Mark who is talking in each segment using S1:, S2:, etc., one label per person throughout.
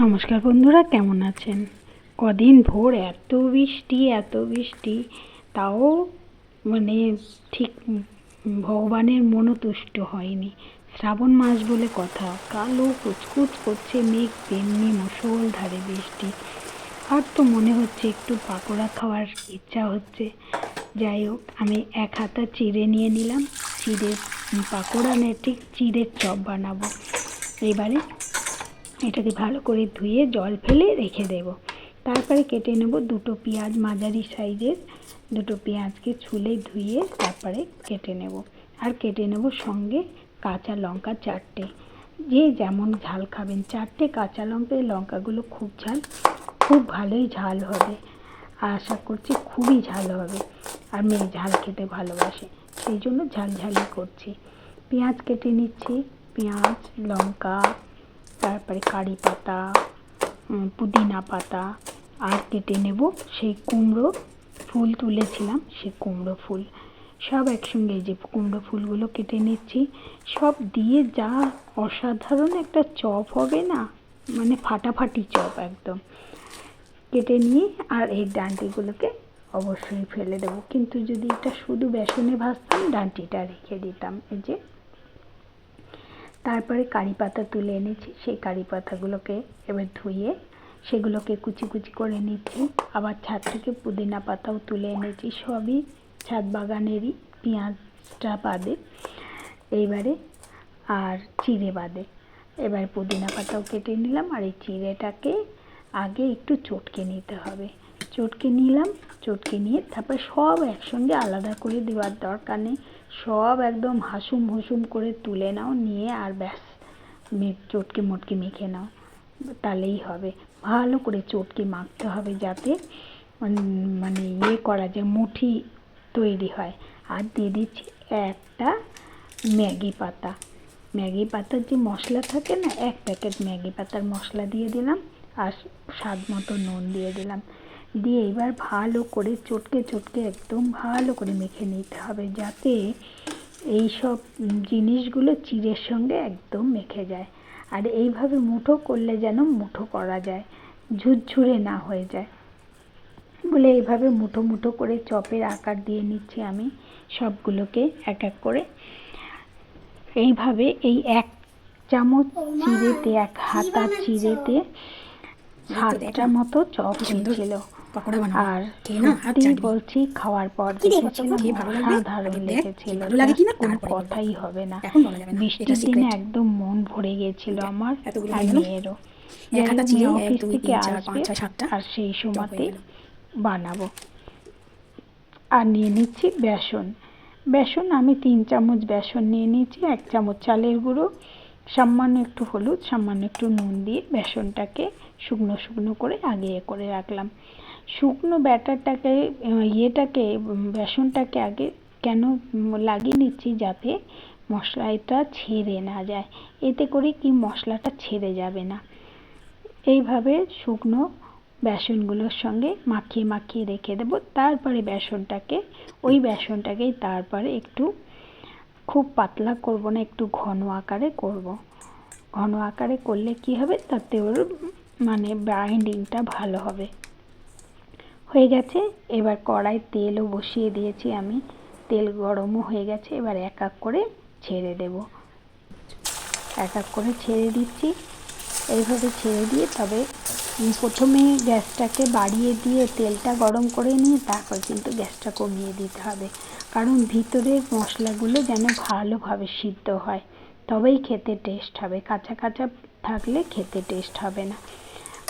S1: নমস্কার বন্ধুরা, কেমন আছেন? কদিন ভোর এত বৃষ্টি, তাও মানে ঠিক ভগবানের মনও তুষ্ট হয়নি। শ্রাবণ মাস বলে কথা, কালো কুচকুচ করছে মেঘ, তেমনি মুষলধারে বৃষ্টি। আর তো মনে হচ্ছে একটু পাকোড়া খাওয়ার ইচ্ছা হচ্ছে। যাই হোক, আমি এক হাতা চিড়ে নিয়ে নিলাম। চিড়ের পাকোড়া নিয়ে ঠিক চিড়ের চপ বানাবো। এবারে এটাকে ভালো করে ধুয়ে জল ফেলে রেখে দেব। তারপরে কেটে নেব দুটো পেঁয়াজ, মাঝারি সাইজের দুটো পেঁয়াজকে ছুলে ধুয়ে তারপরে কেটে নেব। আর কেটে নেব সঙ্গে কাঁচা লঙ্কা 4টে। যে যেমন ঝাল খাবেন, 4টে কাঁচা লঙ্কা। এই লঙ্কাগুলো খুব ভালোই ঝাল হবে। আশা করছি খুবই ঝাল হবে, আর মেয়ে ঝাল খেতে ভালোবাসে, সেই জন্য ঝালঝালি করছি। পেঁয়াজ কেটে নিচ্ছি, পেঁয়াজ, লঙ্কা, তারপরে কারি পাতা, পুদিনা পাতা, আর কেটে নেব সেই কুমড়ো ফুল তুলেছিলাম, সেই কুমড়ো ফুল সব একসঙ্গে। যে কুমড়ো ফুলগুলো কেটে নিচ্ছি, সব দিয়ে যা অসাধারণ একটা চপ হবে না, মানে ফাটাফাটি চপ একদম। কেটে নিয়ে আর এই ডাঁটিগুলোকে অবশ্যই ফেলে দেবো, কিন্তু যদি এটা শুধু বেসনে ভাজতাম ডাঁটিটা রেখে দিতাম। এই যে তারপরে কারি পাতা তুলে এনেছি, সেই কারি পাতাগুলোকে এবার ধুয়ে সেগুলোকে কুচি কুচি করে নিচ্ছি। আবার ছাদ থেকে পুদিনা পাতাও তুলে এনেছি, সবই ছাদ বাগানেরই, পেঁয়াজটা বাদে এইবারে, আর চিড়ে বাদে। এবার পুদিনা পাতাও কেটে নিলাম, আর এই চিড়েটাকে আগে একটু চটকে নিতে হবে। চটকে নিলাম, চটকে নিয়ে তারপর সব একসঙ্গে আলাদা করে দেওয়ার দরকার নেই, সব একদম হাসুম হুসুম করে তুলে নাও, নিয়ে আর ব্যাস চটকে মটকে মেখে নাও, তাহলেই হবে। ভালো করে চটকে মাখতে হবে, যাতে মানে করা যায়, মুঠি তৈরি হয়। আর দিয়ে দিচ্ছি একটা ম্যাগি পাতা। ম্যাগি পাতার যে মশলা থাকে না, 1 প্যাকেট ম্যাগি পাতার মশলা দিয়ে দিলাম, আর স্বাদ মতো নুন দিয়ে দিলাম। দিয়ে এবার ভালো করে চটকে একদম ভালো করে মেখে নিতে হবে, যাতে এই সব জিনিসগুলো চিড়ের সঙ্গে একদম মেখে যায়। আর এইভাবে মুঠো করলে যেন মুঠো করা যায়, ঝুরঝুরে না হয়ে যায় বলে এইভাবে মুঠো মুঠো করে চপের আকার দিয়ে নিচ্ছি আমি সবগুলোকে এক এক করে। এইভাবে এই 1 চামচ চিড়েতে, 1 হাতা চিড়েতে 7টা মতো চপ হয়েছিল। আর সত্যি বলছি, খাওয়ার পর দেখেছিলাম অসাধারণ লেগেছিল, কোনো কথাই হবে না। বৃষ্টির দিনে একদম মন ভরে গেছিল আমার আর মেয়েরও। মেয়ে অফিস থেকে আসবে, আর সেই সময়তে বানাবো। আর নিয়ে নিচ্ছি বেসন। আমি 3 চামচ বেসন নিয়ে নিয়েছি, 1 চামচ চালের গুঁড়ো, সামান্য একটু হলুদ, সামান্য একটু নুন দিয়ে বেসনটাকে শুকনো করে আগে করে রাখলাম। শুকনো ব্যাটারটাকে বেসনটাকে আগে কেন লাগিয়ে নিচ্ছি, যাতে মশলাটা ছেড়ে না যায়, এতে করে কি মশলাটা ছেড়ে যাবে না। এইভাবে শুকনো বেসনগুলোর সঙ্গে মাখিয়ে রেখে দেবো। তারপরে বেসনটাকেই তারপরে একটু, খুব পাতলা করব না, একটু ঘন আকারে করব। ঘন আকারে করলে কি হবে, তাতে ওর মানে বাইন্ডিংটা ভালো হবে। হয়ে গেছে। এবার কড়াই তেলও বসিয়ে দিয়েছি আমি, তেল গরমও হয়ে গেছে। এবার এক এক করে ছেড়ে দেব, এক এক করে ছেড়ে দিচ্ছি। এইভাবে ছেড়ে দিয়ে তবে প্রথমে গ্যাসটাকে বাড়িয়ে দিয়ে তেলটা গরম করে নিয়ে তারপর কিন্তু গ্যাসটা কমিয়ে দিতে হবে, কারণ ভিতরের মশলাগুলো যেন ভালোভাবে সিদ্ধ হয়, তবেই খেতে টেস্ট হবে। কাঁচা কাঁচা থাকলে খেতে টেস্ট হবে না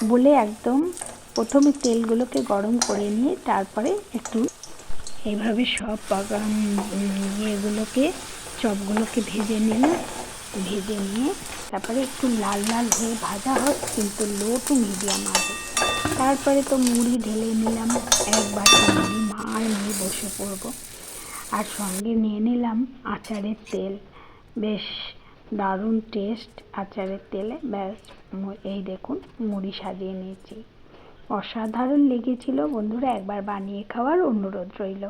S1: বলে একদম প্রথমে তেলগুলোকে গরম করে নিয়ে তারপরে একটু এইভাবে সব চপগুলোকে ভেজে নিলাম। ভেজে নিয়ে তারপরে একটু লাল লাল হয়ে ভাজা হোক, কিন্তু লো টু মিডিয়াম আছে। তারপরে তো মুড়ি ঢেলে নিলাম, 1 বাটি মুড়ি, মা আর মেয়ে বসে পড়বো। আর সঙ্গে নিয়ে নিলাম আচারের তেল, বেশ দারুণ টেস্ট আচারের তেলে। ব্যাস, এই দেখুন মুড়ি সাজিয়ে নিয়েছি। অসাধারণ লেগেছিল বন্ধুরা, একবার বানিয়ে খাওয়ার অনুরোধ রইল।